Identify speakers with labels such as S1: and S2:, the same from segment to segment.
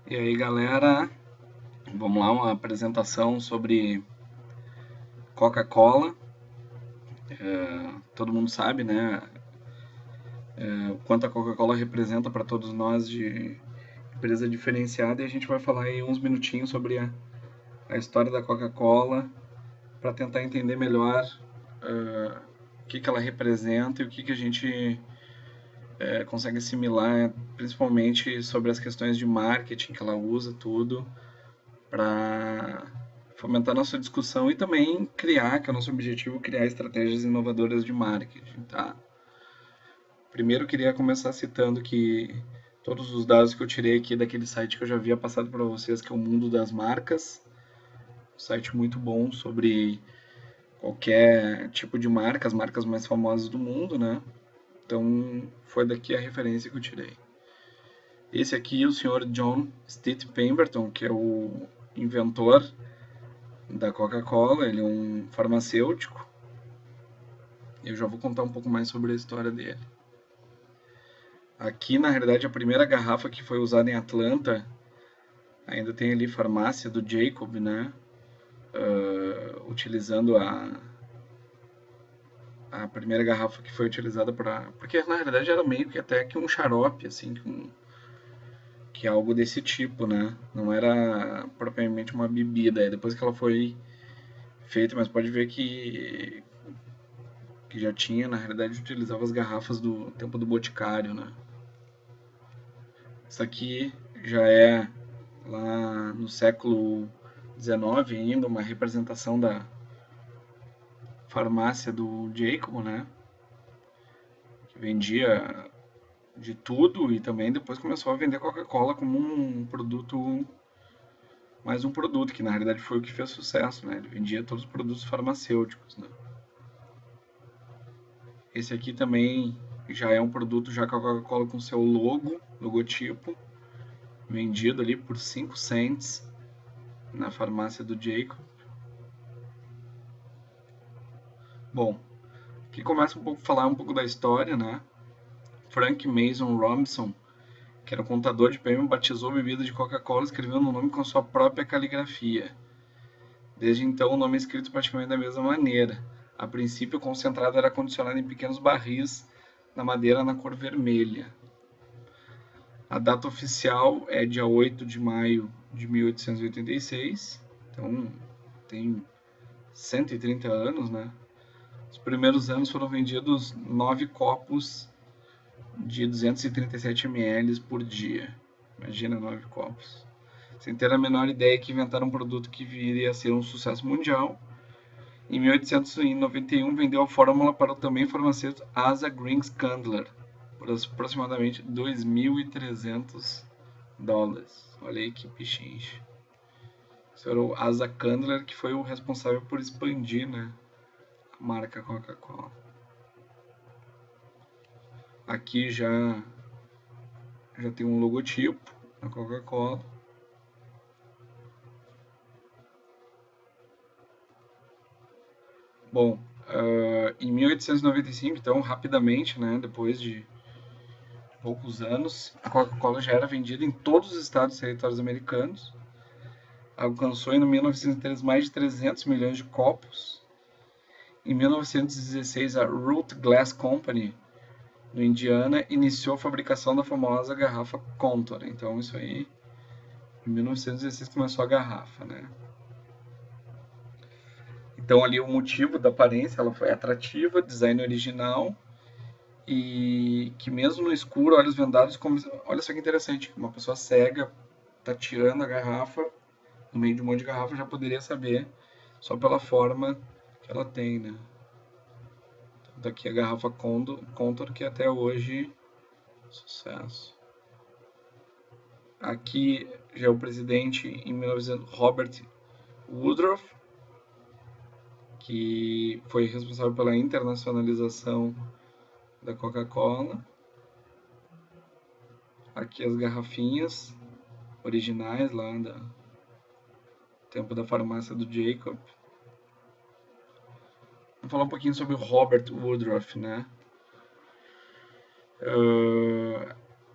S1: E aí, galera, vamos lá, uma apresentação sobre Coca-Cola. Todo mundo sabe, né, o quanto a Coca-Cola representa para todos nós de empresa diferenciada, e a gente vai falar aí uns minutinhos sobre a história da Coca-Cola para tentar entender melhor o que ela representa e o que a gente consegue assimilar, principalmente sobre as questões de marketing que ela usa, tudo, para fomentar nossa discussão e também criar, que é o nosso objetivo, criar estratégias inovadoras de marketing, tá? Primeiro queria começar citando que todos os dados que eu tirei aqui daquele site que eu já havia passado para vocês, que é o Mundo das Marcas, um site muito bom sobre qualquer tipo de marca, as marcas mais famosas do mundo, né? Então foi daqui a referência que eu tirei. Esse aqui é o senhor John Stitt Pemberton, que é o inventor da Coca-Cola, ele é um farmacêutico. Eu já vou contar um pouco mais sobre a história dele. Aqui, na realidade, a primeira garrafa que foi usada em Atlanta, ainda tem ali farmácia do Jacob, né? Utilizando a primeira garrafa que foi utilizada para... Porque, na realidade, era meio que até que um xarope, assim, que é algo desse tipo, né? Não era propriamente uma bebida. Aí depois que ela foi feita, mas pode ver que já tinha, na realidade, utilizava as garrafas do tempo do Boticário, né? Isso aqui já é lá no século XIX ainda, uma representação da farmácia do Jacob, né? Que vendia de tudo e também depois começou a vender Coca-Cola como um produto, mais um produto, que na realidade foi o que fez sucesso, né? Ele vendia todos os produtos farmacêuticos, né? Esse aqui também já é um produto já com a Coca-Cola com seu logotipo, vendido ali por 5 cents na farmácia do Jacob. Bom, aqui começa um pouco a falar um pouco da história, né? Frank Mason Robinson, que era contador de prêmio, batizou a bebida de Coca-Cola escrevendo o nome com sua própria caligrafia. Desde então, o nome é escrito praticamente da mesma maneira. A princípio, o concentrado era condicionado em pequenos barris na madeira na cor vermelha. A data oficial é dia 8 de maio de 1886, então tem 130 anos, né? Os primeiros anos foram vendidos 9 copos de 237 ml por dia. Imagina 9 copos. Sem ter a menor ideia que inventaram um produto que viria a ser um sucesso mundial. Em 1891 vendeu a fórmula para o também farmacêutico Asa Green Candler por aproximadamente 2.300 dólares. Olha aí que pichinche. Esse era o Asa Candler, que foi o responsável por expandir, né, a marca Coca-Cola. Aqui já tem um logotipo da Coca-Cola. Bom, em 1895, então, rapidamente, né, depois de poucos anos, a Coca-Cola já era vendida em todos os estados e territórios americanos. Alcançou em 1903 mais de 300 milhões de copos. Em 1916, a Root Glass Company, no Indiana, iniciou a fabricação da famosa garrafa Contour. Então, isso aí, em 1916 começou a garrafa, né? Então, ali o motivo da aparência, ela foi atrativa, design original, e que mesmo no escuro, olhos vendados, olha só que interessante, uma pessoa cega tá tirando a garrafa, no meio de um monte de garrafa, já poderia saber, só pela forma que ela tem, né? Daqui a garrafa Contour, que até hoje sucesso. Aqui já é o presidente em 1900, Robert Woodruff, que foi responsável pela internacionalização da Coca-Cola. Aqui as garrafinhas originais lá do tempo da farmácia do Jacob. Vamos falar um pouquinho sobre o Robert Woodruff, né?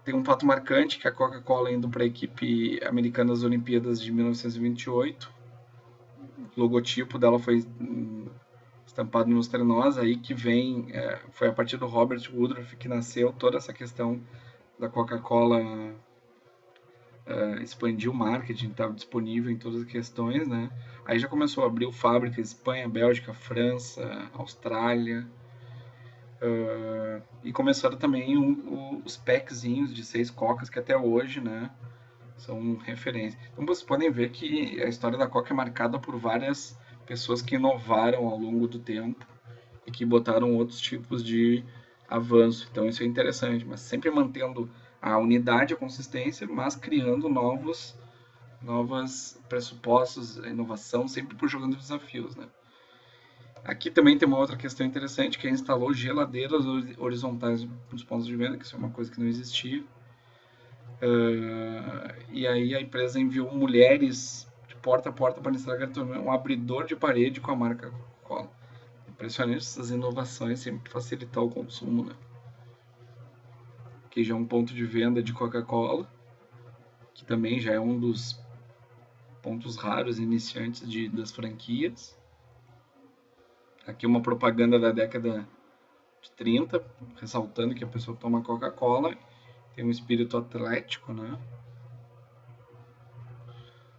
S1: Tem um fato marcante que a Coca-Cola indo para a equipe americana das Olimpíadas de 1928. O logotipo dela foi estampado nos trenós, aí que vem, foi a partir do Robert Woodruff que nasceu toda essa questão da Coca-Cola expandir o marketing, estava disponível em todas as questões, né? Aí já começou a abrir fábrica em Espanha, Bélgica, França, Austrália, e começaram também os packzinhos de 6 cocas que até hoje, né, são referência. Então vocês podem ver que a história da Coca é marcada por várias pessoas que inovaram ao longo do tempo e que botaram outros tipos de avanço. Então isso é interessante, mas sempre mantendo a unidade, a consistência, mas criando novos pressupostos, a inovação, sempre por jogando desafios, né? Aqui também tem uma outra questão interessante, que é instalou geladeiras horizontais nos pontos de venda, que isso é uma coisa que não existia. E aí a empresa enviou mulheres de porta a porta para instalar um abridor de parede com a marca Coca-Cola. Impressionante essas inovações, sempre facilitar o consumo, né? Aqui já é um ponto de venda de Coca-Cola, que também já é um dos pontos raros iniciantes das franquias. Aqui uma propaganda da década de 30, ressaltando que a pessoa toma Coca-Cola, tem um espírito atlético, né?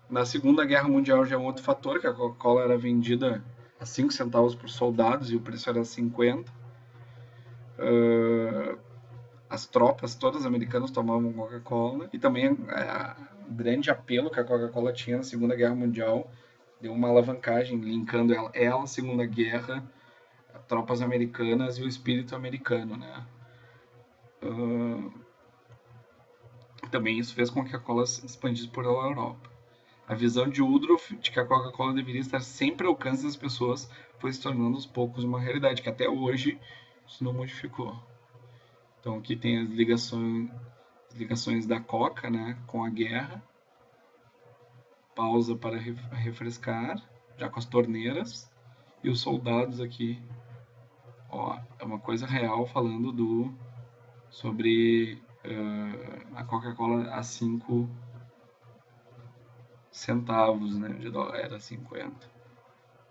S1: Na Segunda Guerra Mundial já é um outro fator, que a Coca-Cola era vendida a 5 centavos por soldados e o preço era 50. As tropas todas americanas tomavam Coca-Cola. E também o grande apelo que a Coca-Cola tinha na Segunda Guerra Mundial deu uma alavancagem, linkando ela Segunda Guerra, tropas americanas e o espírito americano, né? Também isso fez com que a Coca-Cola se expandisse por toda a Europa. A visão de Woodruff de que a Coca-Cola deveria estar sempre ao alcance das pessoas foi se tornando aos poucos uma realidade, que até hoje isso não modificou. Então aqui tem as ligações da Coca, né, com a guerra. Pausa para refrescar, já com as torneiras. E os soldados aqui, ó, é uma coisa real falando sobre a Coca-Cola a 5 centavos, né, de dólar, era 50.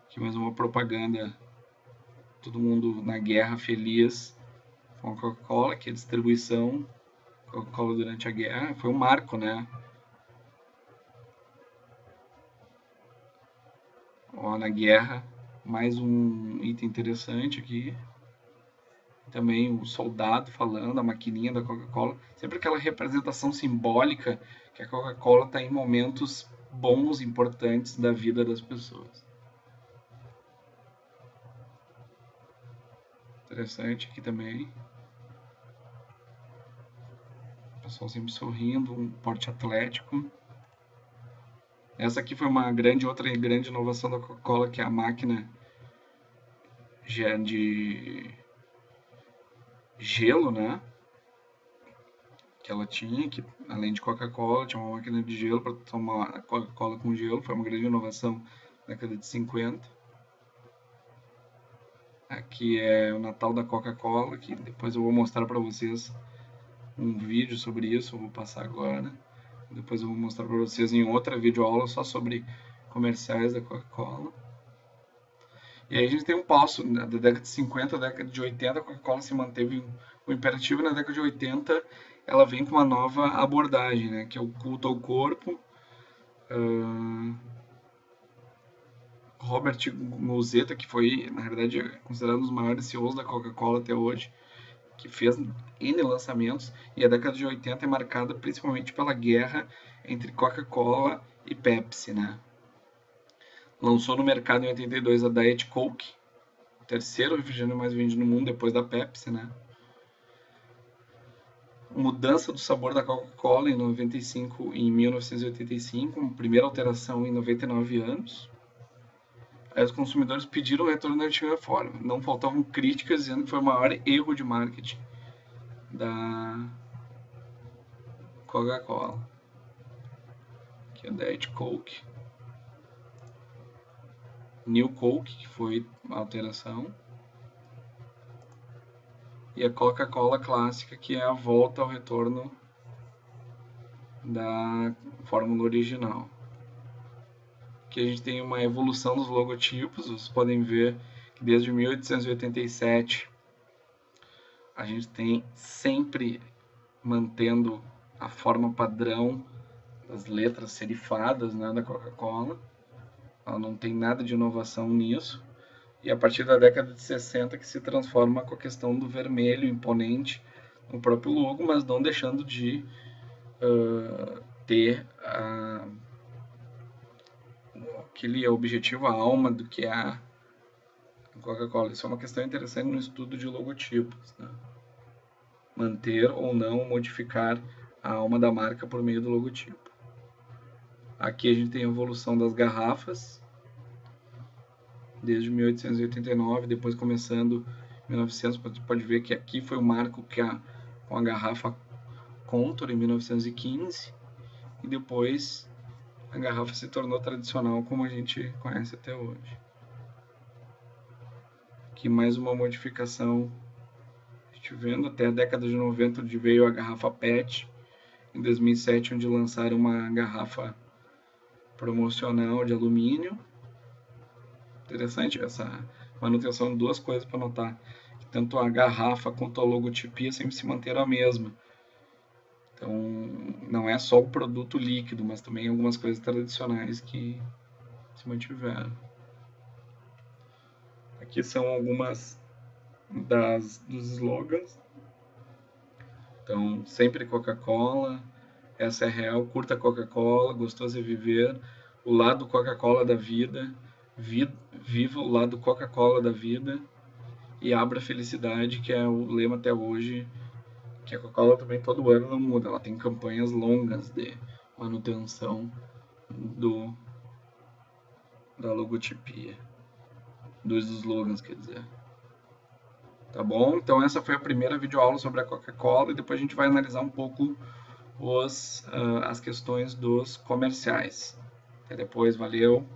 S1: Aqui mais uma propaganda, todo mundo na guerra feliz com a Coca-Cola, que é a distribuição Coca-Cola durante a guerra, foi um marco, né? Ó, na guerra, mais um item interessante aqui. Também o soldado falando, a maquininha da Coca-Cola. Sempre aquela representação simbólica que a Coca-Cola está em momentos bons, importantes da vida das pessoas. Interessante aqui também. O pessoal sempre sorrindo, um porte atlético. Essa aqui foi outra grande inovação da Coca-Cola, que é a máquina de gelo, né? Que ela tinha, que além de Coca-Cola, tinha uma máquina de gelo para tomar Coca-Cola com gelo. Foi uma grande inovação na década de 50. Aqui é o Natal da Coca-Cola, que depois eu vou mostrar para vocês um vídeo sobre isso, eu vou passar agora. Depois eu vou mostrar para vocês em outra videoaula só sobre comerciais da Coca-Cola. E aí a gente tem um passo da década de 50 à década de 80, a Coca-Cola se manteve o imperativo, e na década de 80 ela vem com uma nova abordagem, né, que é o culto ao corpo. Robert Mouzeta, que foi, na verdade, considerado um dos maiores CEOs da Coca-Cola até hoje, que fez N lançamentos, e a década de 80 é marcada principalmente pela guerra entre Coca-Cola e Pepsi, né? Lançou no mercado em 82 a Diet Coke, o terceiro refrigerante mais vendido no mundo depois da Pepsi, né? Mudança do sabor da Coca-Cola em 1985, primeira alteração em 99 anos. Aí os consumidores pediram o retorno da antiga forma. Não faltavam críticas dizendo que foi o maior erro de marketing da Coca-Cola. Aqui é a Diet Coke. New Coke, que foi a alteração. E a Coca-Cola clássica, que é a volta ao retorno da fórmula original. Aqui a gente tem uma evolução dos logotipos. Vocês podem ver que desde 1887 a gente tem sempre mantendo a forma padrão das letras serifadas, né, da Coca-Cola. Ela não tem nada de inovação nisso. E a partir da década de 60 que se transforma com a questão do vermelho imponente no próprio logo, mas não deixando de ter aquele objetivo, a alma do que é a Coca-Cola. Isso é uma questão interessante no estudo de logotipos, né? Manter ou não modificar a alma da marca por meio do logotipo. Aqui a gente tem a evolução das garrafas, desde 1889, depois começando em 1900, você pode ver que aqui foi o marco com a garrafa Contour em 1915, e depois a garrafa se tornou tradicional como a gente conhece até hoje. Aqui mais uma modificação, a gente vendo até a década de 90, onde veio a garrafa PET, em 2007, onde lançaram uma garrafa promocional de alumínio. Interessante essa manutenção de duas coisas para notar, que tanto a garrafa quanto a logotipia sempre se manteram a mesma. Então, não é só o produto líquido, mas também algumas coisas tradicionais que se mantiveram. Aqui são algumas dos slogans. Então, sempre Coca-Cola, essa é real, curta Coca-Cola, gostoso é viver, o lado Coca-Cola da vida, viva o lado Coca-Cola da vida e abra a felicidade, que é o lema até hoje, que a Coca-Cola também todo ano não muda, ela tem campanhas longas de manutenção da logotipia, dos slogans, quer dizer. Tá bom? Então essa foi a primeira videoaula sobre a Coca-Cola e depois a gente vai analisar um pouco as questões dos comerciais. Até depois, valeu!